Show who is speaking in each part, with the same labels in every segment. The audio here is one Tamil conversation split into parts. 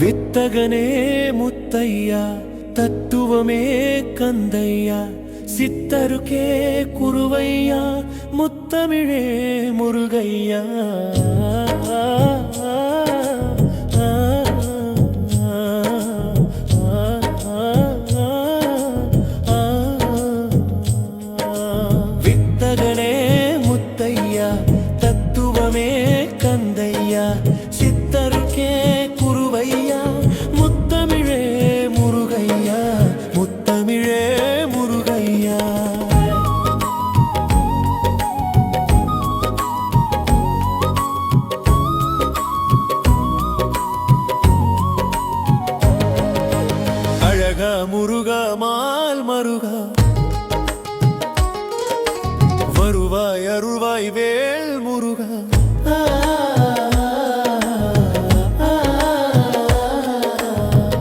Speaker 1: வித்தகனே முத்தையா, தத்துவமே கந்தையா, சித்தருக்கே குருவையா, முத்தமிழே முருகையா. வித்தகனே முத்தையா, தத்துவமே கந்தையா, சித்தருக்கே குருவையா, முத்தமிழே முருகையா, முத்தமிழே முருகையா. அழகா முருகா மால் மருகா, வருவாய் அருள்வாய் வேல் முருகா.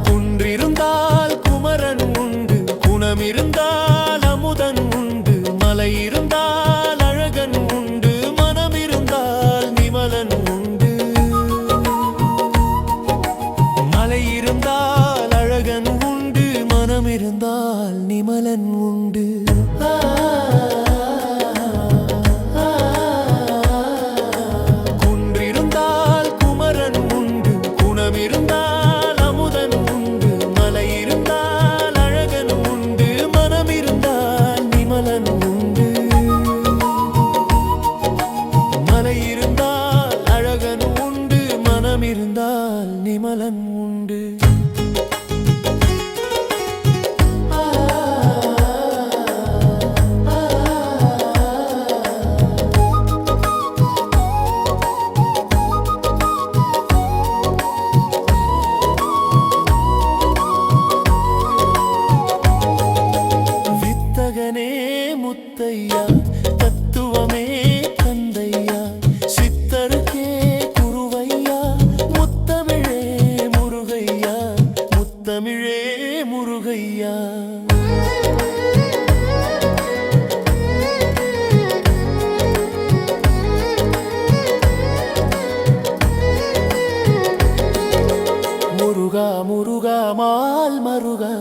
Speaker 1: குன்றிருந்தால் குமரன் உண்டு, குணமிருந்தால் அமுதன் உண்டு, மலை இருந்தால் அழகன் உண்டு, மனமிருந்தால் நிமலன் உண்டு. மலை இருந்தால் அழகன் உண்டு, மனமிருந்தால் நிமலன் உண்டு. இருந்தால் நிமலன் உண்டு. வித்தகனே முத்தையா, தத்துவமே கந்தையா, சித்தருக்கே குருவையா, முத்தமிழே முருகையா, முத்தமிழே முருகையா. முருகா முருகா மால் மருகா,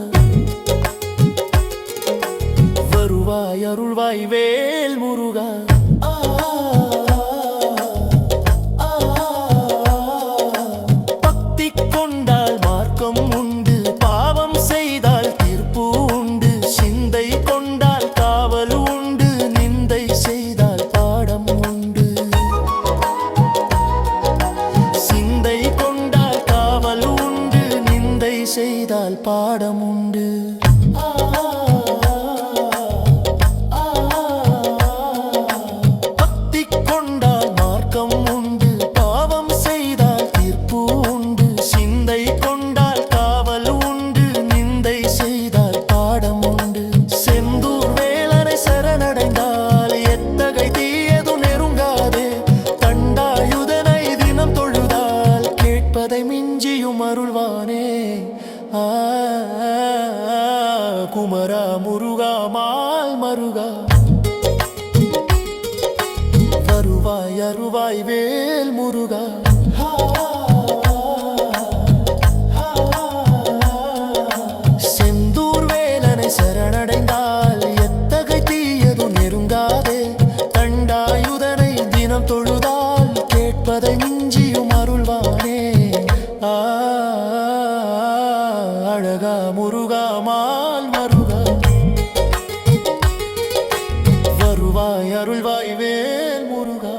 Speaker 1: வருவாய் அருள்வாய் வேல் முருகா. பக்தி கொண்டால் மார்க்கம் உண்டு, பாவம் செய்தால் தீர்ப்பு உண்டு, சிந்தை கொண்டால் காவல் உண்டு, நிந்தை செய்தால் பாடம் உண்டு. சிந்தை கொண்டால் காவல் உண்டு, நிந்தை செய்தால் பாடம் உண்டு. மிஞ்சியும் அருள்வானே குமரா முருகா மால் மருகா, வருவாய் அருவாய் வேல் முருகா. செந்தூர் வேலனை சரணடைந்தால் எத்தகை தீயது நெருங்காதே, தண்டாயுதனை தினம் தொழுதால் கேட்பதை மிஞ்சியும் அருள்வானே. அழகா முருகா மால் மருகா, வருவாய் அருள்வாய் வேல் முருகா.